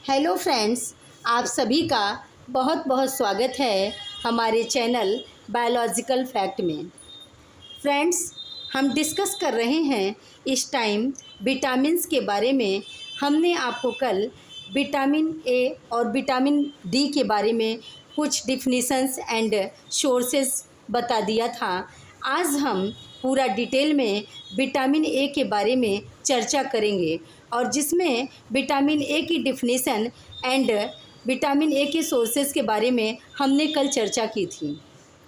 Hello friends, आप सभी का बहुत बहुत स्वागत है हमारे चैनल बायोलॉजिकल फैक्ट में। फ्रेंड्स, हम डिस्कस कर रहे हैं इस टाइम विटामिन्स के बारे में। हमने आपको कल विटामिन ए और विटामिन डी के बारे में कुछ डिफिनीशंस एंड सोर्सेस बता दिया था। आज हम पूरा डिटेल में विटामिन ए के बारे में चर्चा करेंगे और जिसमें विटामिन ए की डिफिनीशन एंड विटामिन ए के सोर्सेस के बारे में हमने कल चर्चा की थी।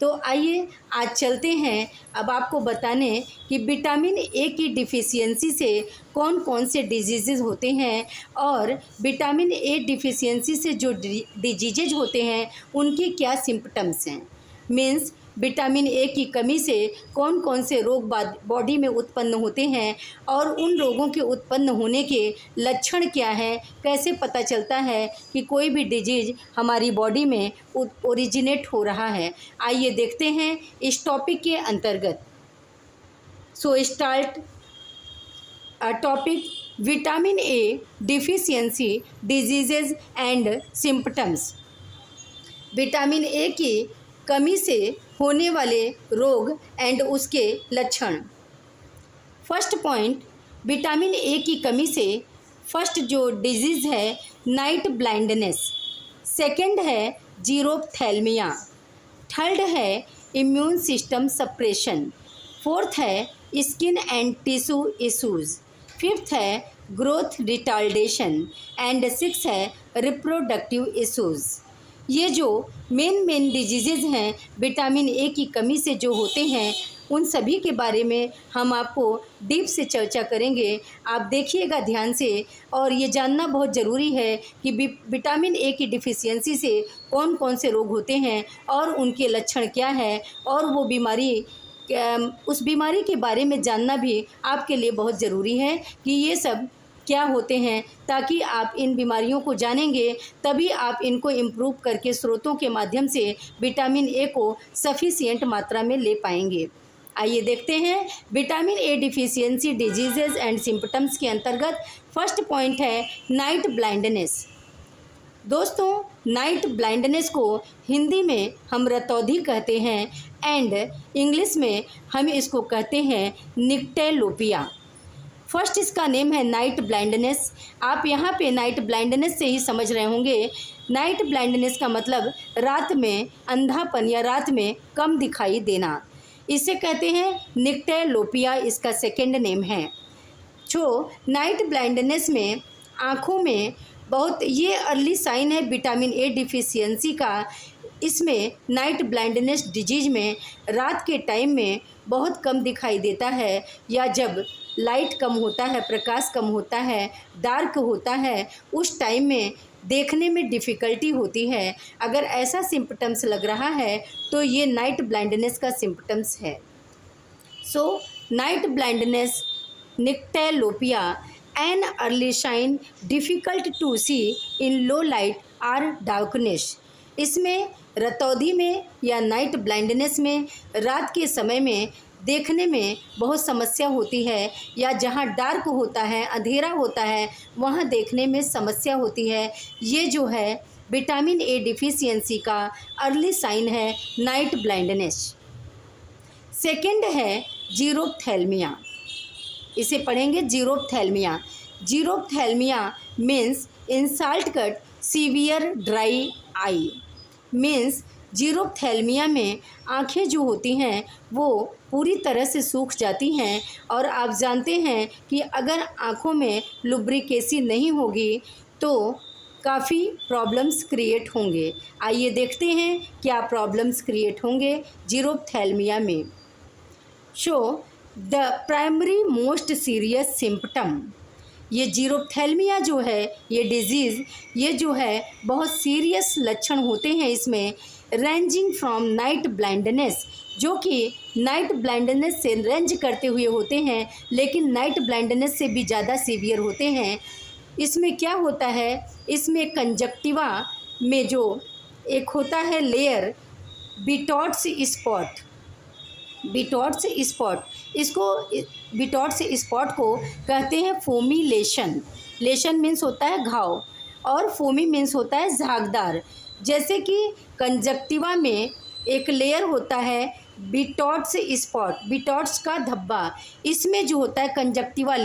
तो आइए आज चलते हैं अब आपको बताने कि विटामिन ए की डिफिशियंसी से कौन कौन से डिजीज़ होते हैं और विटामिन ए डिफिशियंसी से जो डिजीज़ होते हैं उनके क्या सिम्पटम्स हैं। मीन्स विटामिन ए की कमी से कौन कौन से रोग बॉडी में उत्पन्न होते हैं और उन रोगों के उत्पन्न होने के लक्षण क्या हैं, कैसे पता चलता है कि कोई भी डिजीज हमारी बॉडी में ओरिजिनेट हो रहा है। आइए देखते हैं इस टॉपिक के अंतर्गत। So start topic vitamin A deficiency diseases and symptoms. Vitamin A की कमी से होने वाले रोग एंड उसके लक्षण। फर्स्ट पॉइंट, विटामिन ए की कमी से फर्स्ट जो डिजीज़ है नाइट ब्लाइंडनेस, सेकंड है जीरोप्थैल्मिया, थर्ड है इम्यून सिस्टम सप्रेशन, फोर्थ है skin and tissue issues, fifth है ग्रोथ रिटार्डेशन एंड सिक्स है रिप्रोडक्टिव इश्यूज़। ये जो मेन डिजीज़ हैं विटामिन ए की कमी से जो होते हैं उन सभी के बारे में हम आपको डीप से चर्चा करेंगे। आप देखिएगा ध्यान से, और ये जानना बहुत ज़रूरी है कि विटामिन ए की डिफिशियंसी से कौन कौन से रोग होते हैं और उनके लक्षण क्या है, और वो बीमारी उस बीमारी के बारे में जानना भी आपके लिए बहुत ज़रूरी है कि ये सब क्या होते हैं, ताकि आप इन बीमारियों को जानेंगे तभी आप इनको इम्प्रूव करके स्रोतों के माध्यम से विटामिन ए को सफिशिएंट मात्रा में ले पाएंगे। आइए देखते हैं vitamin A deficiency diseases and symptoms के अंतर्गत फर्स्ट पॉइंट है नाइट ब्लाइंडनेस। दोस्तों, नाइट ब्लाइंडनेस को हिंदी में हम रतौंधी कहते हैं एंड इंग्लिश में हम इसको कहते हैं निक्टेलोपिया। फर्स्ट इसका नेम है नाइट ब्लाइंडनेस। आप यहाँ पे नाइट ब्लाइंडनेस से ही समझ रहे होंगे। नाइट ब्लाइंडनेस का मतलब रात में अंधापन या रात में कम दिखाई देना, इसे कहते हैं निक्टेलोपिया, इसका सेकंड नेम है। जो नाइट ब्लाइंडनेस में आँखों में बहुत ये अर्ली साइन है विटामिन ए डिफिशियंसी का। इसमें नाइट ब्लाइंडनेस डिजीज में रात के टाइम में बहुत कम दिखाई देता है, या जब लाइट कम होता है, प्रकाश कम होता है, डार्क होता है, उस टाइम में देखने में डिफ़िकल्टी होती है। अगर ऐसा सिम्पटम्स लग रहा है तो ये नाइट ब्लाइंडनेस का सिम्पटम्स है। So night blindness, nyctalopia, an early sign difficult to see in low light or darkness. इसमें रतौंधी में या नाइट ब्लाइंडनेस में रात के समय में देखने में बहुत समस्या होती है, या जहाँ डार्क होता है, अंधेरा होता है, वहाँ देखने में समस्या होती है। ये जो है विटामिन ए डिफिशियंसी का अर्ली साइन है नाइट ब्लाइंडनेस। सेकंड है जीरोप्थैल्मिया, इसे पढ़ेंगे जीरोप्थैल्मिया। जीरोप्थैल्मिया means insult cut severe dry eye. Means जीरोप्थैल्मिया में आँखें जो होती हैं वो पूरी तरह से सूख जाती हैं, और आप जानते हैं कि अगर आँखों में लुब्रिकेसी नहीं होगी तो काफ़ी प्रॉब्लम्स क्रिएट होंगे। आइए देखते हैं क्या प्रॉब्लम्स क्रिएट होंगे जीरोप्थैल्मिया में। Show the primary most serious symptom. ये जीरोप्थैल्मिया जो है, ये डिजीज़, ये जो है बहुत सीरियस लक्षण होते हैं इसमें, रेंजिंग फ्रॉम नाइट ब्लाइंडनेस, जो कि नाइट ब्लाइंडनेस से रेंज करते हुए होते हैं, लेकिन नाइट ब्लाइंडनेस से भी ज़्यादा सीवियर होते हैं। इसमें क्या होता है, इसमें कंजक्टिवा में जो एक होता है लेयर बिटॉट्स स्पॉट, बिटॉट्स स्पॉट, इसको बिटॉट्स स्पॉट को कहते हैं फोमी लेशन। लेशन मीन्स होता है घाव, और फोमी मीन्स होता है झागदार। जैसे कि कंजक्टिवा में एक लेयर होता है बिटॉट्स स्पॉट, बिटॉट्स का धब्बा। इसमें जो होता है कंजक्टिवा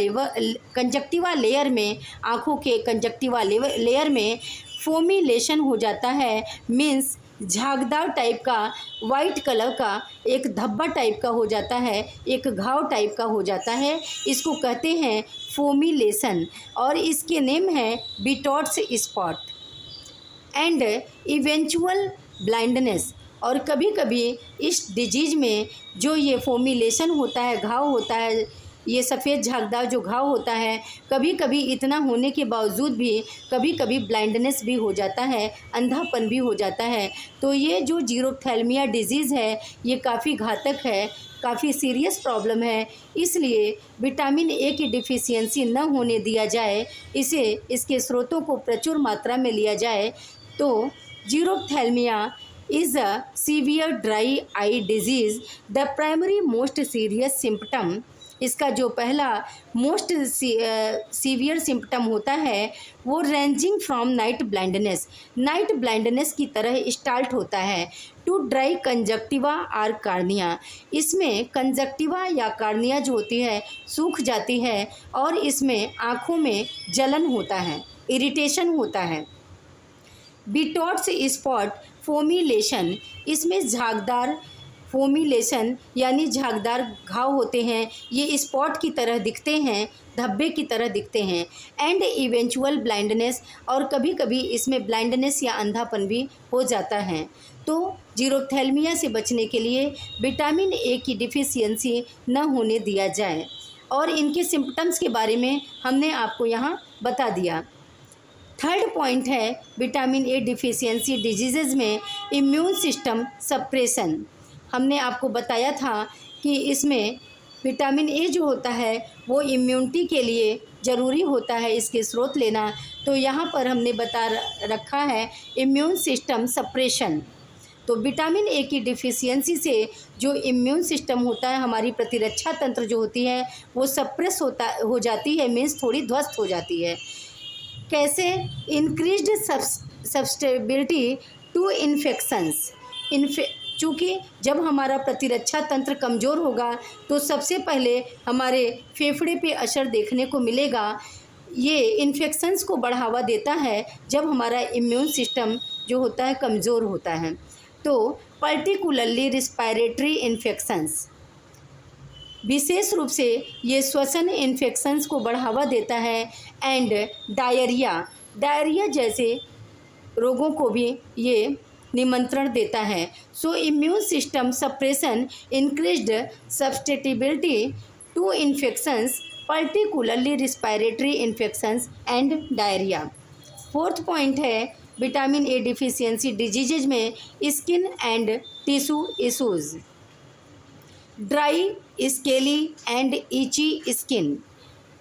लेयर में, आँखों के कंजक्टिवा लेयर में फोमिलेशन हो जाता है। मीन्स झागदार टाइप का, वाइट कलर का एक धब्बा टाइप का हो जाता है, एक घाव टाइप का हो जाता है। इसको कहते हैं फोमिलेशन और इसके नेम है बिटॉट्स स्पॉट एंड इवेंचुअल ब्लाइंडनेस। और कभी कभी इस डिजीज में जो ये फोमिलेशन होता है, घाव होता है, ये सफ़ेद झागदार जो घाव होता है, कभी कभी इतना होने के बावजूद भी कभी कभी ब्लाइंडनेस भी हो जाता है, अंधापन भी हो जाता है। तो ये जो जीरोप्थेल्मिया डिजीज़ है ये काफ़ी घातक है, काफ़ी सीरियस प्रॉब्लम है। इसलिए विटामिन ए की डिफिशियंसी न होने दिया जाए, इसके स्रोतों को प्रचुर मात्रा में लिया जाए। तो जीरोप्थेल्मिया is a severe dry eye disease. The primary most serious symptom, इसका जो पहला मोस्ट सीवियर सिम्पटम होता है वो ranging from night blindness, night blindness की तरह स्टार्ट होता है, to dry conjunctiva or cornea. इसमें कंजक्टिवा या कार्निया जो होती है सूख जाती है और इसमें आँखों में जलन होता है, इरिटेशन होता है। बिटॉट्स स्पॉट फोमिलेशन, इसमें झागदार फोमिलेशन यानी झागदार घाव होते हैं, ये स्पॉट की तरह दिखते हैं, धब्बे की तरह दिखते हैं। एंड इवेंचुअल ब्लाइंडनेस, और कभी कभी इसमें ब्लाइंडनेस या अंधापन भी हो जाता है। तो जीरोप्थेल्मिया से बचने के लिए विटामिन ए की डिफिशियंसी न होने दिया जाए। और इनके सिम्पटम्स के बारे में हमने आपको यहाँ बता दिया। थर्ड पॉइंट है विटामिन ए डिफिशियंसी डिजीज़ में इम्यून सिस्टम सप्रेशन। हमने आपको बताया था कि इसमें विटामिन ए जो होता है वो इम्यूनिटी के लिए ज़रूरी होता है, इसके स्रोत लेना। तो यहाँ पर हमने बता रखा है इम्यून सिस्टम सप्रेशन। तो विटामिन ए की डिफिशियंसी से जो इम्यून सिस्टम होता है, हमारी प्रतिरक्षा तंत्र जो होती है वो सप्रेस हो जाती है, मीन्स थोड़ी ध्वस्त हो जाती है। कैसे? Increased susceptibility to infections. चूँकि जब हमारा प्रतिरक्षा तंत्र कमज़ोर होगा तो सबसे पहले हमारे फेफड़े पे असर देखने को मिलेगा। ये इन्फेक्शंस को बढ़ावा देता है जब हमारा इम्यून सिस्टम जो होता है कमज़ोर होता है। तो पर्टिकुलरली रिस्पायरेटरी इन्फेक्शंस, विशेष रूप से ये श्वसन इन्फेक्शंस को बढ़ावा देता है। एंड डायरिया जैसे रोगों को भी ये निमंत्रण देता है। So immune system suppression increased susceptibility to infections, particularly respiratory infections and diarrhoea. Fourth point है विटामिन ए डिफिशियंसी डिजीजेज में skin and tissue issues. Dry, scaly and itchy skin,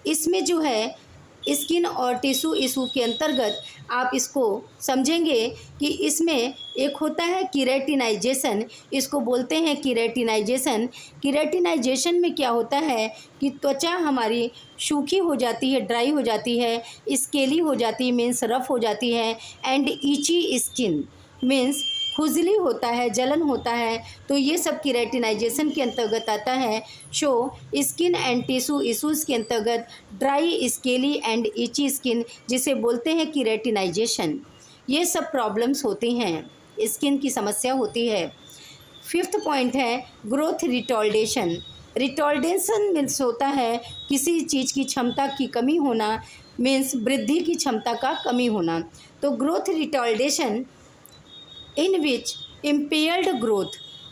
इसमें जो है स्किन और टिश्यू इशू के अंतर्गत आप इसको समझेंगे कि इसमें एक होता है कीरेटिनाइजेशन, इसको बोलते हैं कीरेटिनाइजेशन। कीरेटिनाइजेशन में क्या होता है कि त्वचा हमारी सूखी हो जाती है, ड्राई हो जाती है, स्केली हो जाती है मीन्स रफ हो जाती है, एंड ईची स्किन मीन्स खुजली होता है, जलन होता है। तो ये सब कीरेटिनाइजेशन के अंतर्गत आता है। Show skin and tissue issues के अंतर्गत ड्राई, स्केली एंड इची स्किन, जिसे बोलते हैं कीरेटिनाइजेशन, ये सब प्रॉब्लम्स होती हैं, स्किन की समस्या होती है। फिफ्थ पॉइंट है ग्रोथ रिटॉर्डेशन। रिटॉर्डेशन मीन्स होता है किसी चीज़ की क्षमता की कमी होना, मीन्स वृद्धि की क्षमता का कमी होना। तो ग्रोथ रिटॉर्डेशन इन विच इम्पेयर्ड ग्रोथ,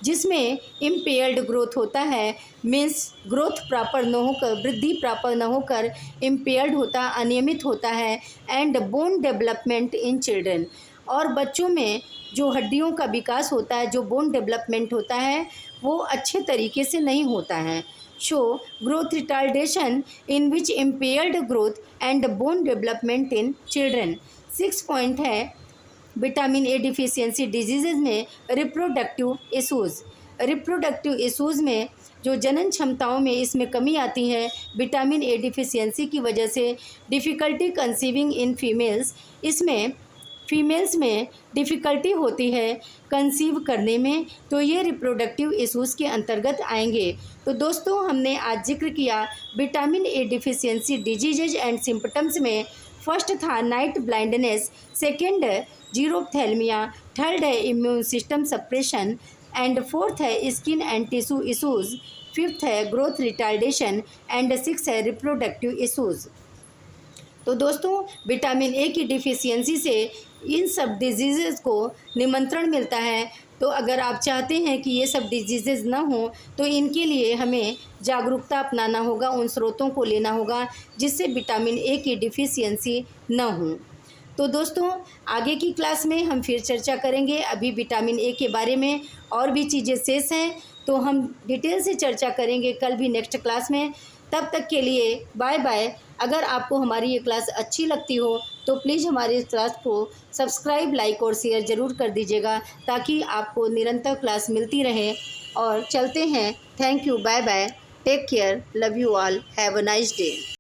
जिसमें इम्पेयर्ड ग्रोथ होता है, मीन्स ग्रोथ प्रॉपर न होकर, वृद्धि प्रॉपर न होकर इम्पेयर्ड होता, अनियमित होता है। And bone development in children, और बच्चों में जो हड्डियों का विकास होता है, जो बोन डेवलपमेंट होता है, वो अच्छे तरीके से नहीं होता है। Show growth retardation in which impaired growth and bone development in children. 6 point है विटामिन ए डिफिशियंसी डिजीज़ में रिप्रोडक्टिव इशूज़। रिप्रोडक्टिव इश्यूज़ में जो जनन क्षमताओं में इसमें कमी आती है विटामिन ए डिफिशियंसी की वजह से। डिफ़िकल्टी कंसीविंग इन फीमेल्स, इसमें फीमेल्स में डिफ़िकल्टी होती है कंसीव करने में, तो ये रिप्रोडक्टिव इश्यूज़ के अंतर्गत आएंगे। तो दोस्तों हमने आज जिक्र किया vitamin A deficiency diseases and symptoms में। फर्स्ट था night blindness, second xerophthalmia, third है immune system suppression and fourth है skin and tissue issues, fifth है ग्रोथ रिटार्डेशन एंड सिक्स है रिप्रोडक्टिव इशूज़। तो दोस्तों विटामिन ए की डिफिशियंसी से इन सब डिजीज़ को निमंत्रण मिलता है। तो अगर आप चाहते हैं कि ये सब डिजीज़ ना हो तो इनके लिए हमें जागरूकता अपनाना होगा, उन स्रोतों को लेना होगा जिससे विटामिन ए की डिफिशियंसी ना हो। तो दोस्तों आगे की क्लास में हम फिर चर्चा करेंगे। अभी विटामिन ए के बारे में और भी चीज़ें शेष हैं तो हम डिटेल से चर्चा करेंगे कल भी नेक्स्ट क्लास में। तब तक के लिए बाय बाय। अगर आपको हमारी ये क्लास अच्छी लगती हो तो प्लीज़ हमारी इस क्लास को सब्सक्राइब, लाइक और शेयर ज़रूर कर दीजिएगा ताकि आपको निरंतर क्लास मिलती रहे। और चलते हैं। Thank you, bye bye, take care, love you all, have a nice day.